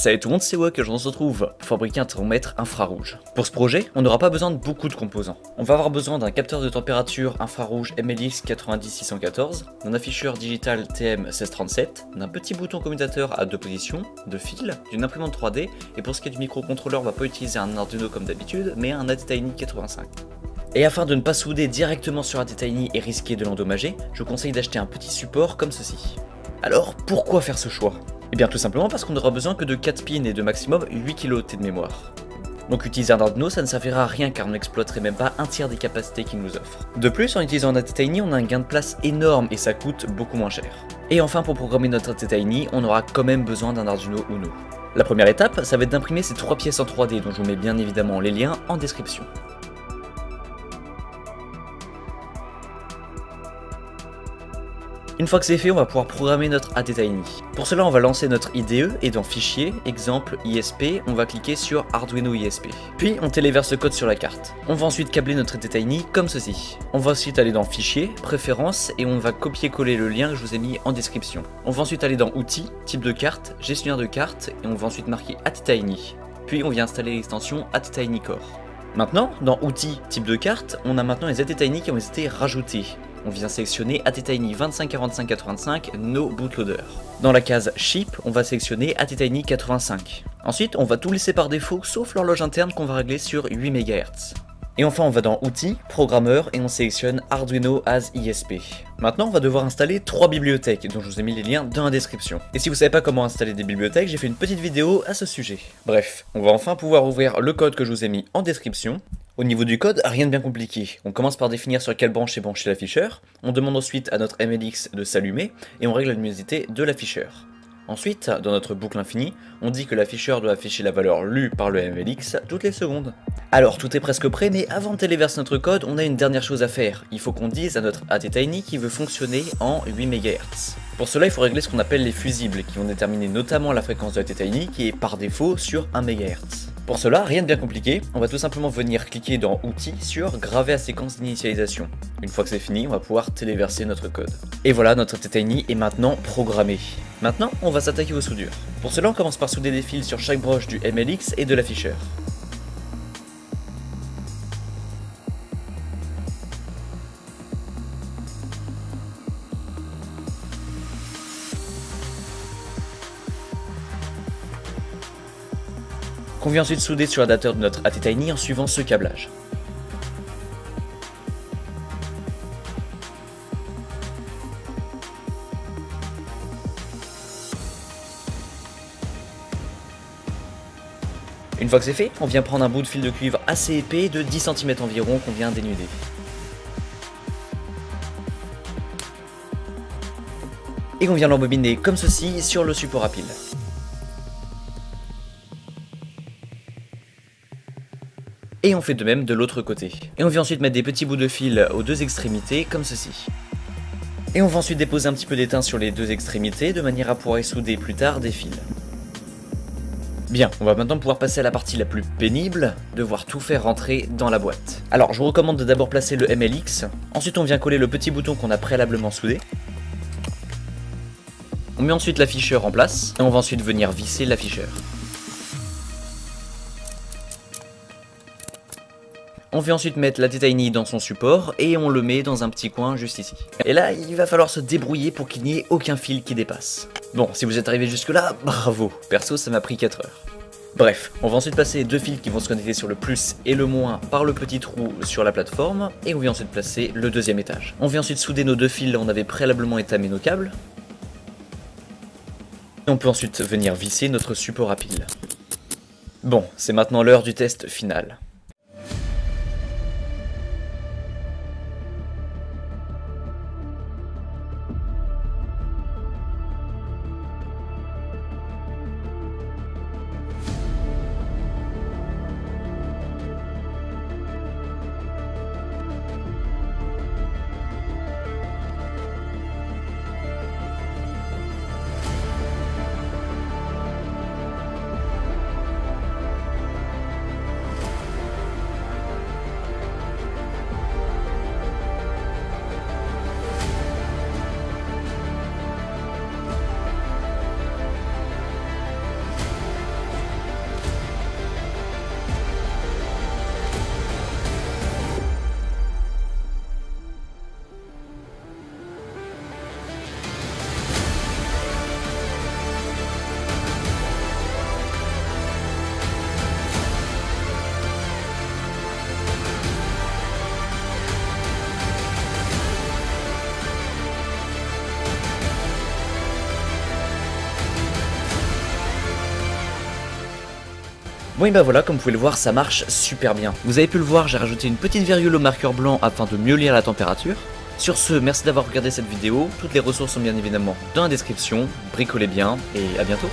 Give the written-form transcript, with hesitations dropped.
Salut tout le monde, c'est Wok et on se retrouve pour fabriquer un thermomètre infrarouge. Pour ce projet, on n'aura pas besoin de beaucoup de composants. On va avoir besoin d'un capteur de température infrarouge MLX 90614, d'un afficheur digital TM 1637, d'un petit bouton commutateur à deux positions, de fils, d'une imprimante 3D, et pour ce qui est du microcontrôleur, on va pas utiliser un Arduino comme d'habitude, mais un ATtiny 85. Et afin de ne pas souder directement sur ATtiny et risquer de l'endommager, je vous conseille d'acheter un petit support comme ceci. Alors, pourquoi faire ce choix ? Eh bien tout simplement parce qu'on n'aura besoin que de 4 pins et de maximum 8 kT de mémoire. Donc utiliser un Arduino ça ne servira à rien car on n'exploiterait même pas un tiers des capacités qu'il nous offre. De plus en utilisant un ATtiny on a un gain de place énorme et ça coûte beaucoup moins cher. Et enfin pour programmer notre ATtiny on aura quand même besoin d'un Arduino Uno. La première étape ça va être d'imprimer ces 3 pièces en 3D dont je vous mets bien évidemment les liens en description. Une fois que c'est fait, on va pouvoir programmer notre ATtiny. Pour cela, on va lancer notre IDE et dans Fichier, Exemple, ISP, on va cliquer sur Arduino ISP. Puis, on téléverse ce code sur la carte. On va ensuite câbler notre ATtiny comme ceci. On va ensuite aller dans Fichier, Préférences et on va copier-coller le lien que je vous ai mis en description. On va ensuite aller dans Outils, Type de carte, Gestionnaire de carte et on va ensuite marquer ATtiny. Puis, on vient installer l'extension ATtiny Core. Maintenant, dans Outils, Type de carte, on a maintenant les ATtiny qui ont été rajoutés. On vient sélectionner ATtiny 254585 No Bootloader. Dans la case Chip, on va sélectionner ATtiny 85. Ensuite, on va tout laisser par défaut sauf l'horloge interne qu'on va régler sur 8 MHz. Et enfin, on va dans Outils, Programmeur et on sélectionne Arduino as ISP. Maintenant, on va devoir installer 3 bibliothèques dont je vous ai mis les liens dans la description. Et si vous savez pas comment installer des bibliothèques, j'ai fait une petite vidéo à ce sujet. Bref, on va enfin pouvoir ouvrir le code que je vous ai mis en description. Au niveau du code, rien de bien compliqué. On commence par définir sur quelle branche est branché l'afficheur, on demande ensuite à notre MLX de s'allumer, et on règle la luminosité de l'afficheur. Ensuite, dans notre boucle infinie, on dit que l'afficheur doit afficher la valeur lue par le MLX toutes les secondes. Alors tout est presque prêt, mais avant de téléverser notre code, on a une dernière chose à faire. Il faut qu'on dise à notre ATtiny qui veut fonctionner en 8 MHz. Pour cela, il faut régler ce qu'on appelle les fusibles, qui vont déterminer notamment la fréquence de ATtiny, qui est par défaut sur 1 MHz. Pour cela, rien de bien compliqué, on va tout simplement venir cliquer dans Outils sur Graver à séquence d'initialisation. Une fois que c'est fini, on va pouvoir téléverser notre code. Et voilà, notre ATtiny est maintenant programmé. Maintenant, on va s'attaquer aux soudures. Pour cela, on commence par souder des fils sur chaque broche du MLX et de l'afficheur. On vient ensuite souder sur l'adapteur de notre ATtiny en suivant ce câblage. Une fois que c'est fait, on vient prendre un bout de fil de cuivre assez épais de 10 cm environ qu'on vient dénuder. Et on vient l'embobiner comme ceci sur le support à pile. Et on fait de même de l'autre côté. Et on vient ensuite mettre des petits bouts de fil aux deux extrémités, comme ceci. Et on va ensuite déposer un petit peu d'étain sur les deux extrémités, de manière à pouvoir y souder plus tard des fils. Bien, on va maintenant pouvoir passer à la partie la plus pénible, devoir tout faire rentrer dans la boîte. Alors, je vous recommande de d'abord placer le MLX, ensuite on vient coller le petit bouton qu'on a préalablement soudé. On met ensuite l'afficheur en place, et on va ensuite venir visser l'afficheur. On vient ensuite mettre l'ATtiny dans son support et on le met dans un petit coin juste ici. Et là, il va falloir se débrouiller pour qu'il n'y ait aucun fil qui dépasse. Bon, si vous êtes arrivé jusque là, bravo. Perso, ça m'a pris 4 heures. Bref, on va ensuite passer deux fils qui vont se connecter sur le plus et le moins par le petit trou sur la plateforme et on vient ensuite placer le deuxième étage. On vient ensuite souder nos deux fils là où on avait préalablement étamé nos câbles. Et on peut ensuite venir visser notre support à pile. Bon, c'est maintenant l'heure du test final. Bon et bah voilà, comme vous pouvez le voir, ça marche super bien. Vous avez pu le voir, j'ai rajouté une petite virgule au marqueur blanc afin de mieux lire la température. Sur ce, merci d'avoir regardé cette vidéo, toutes les ressources sont bien évidemment dans la description, bricolez bien et à bientôt.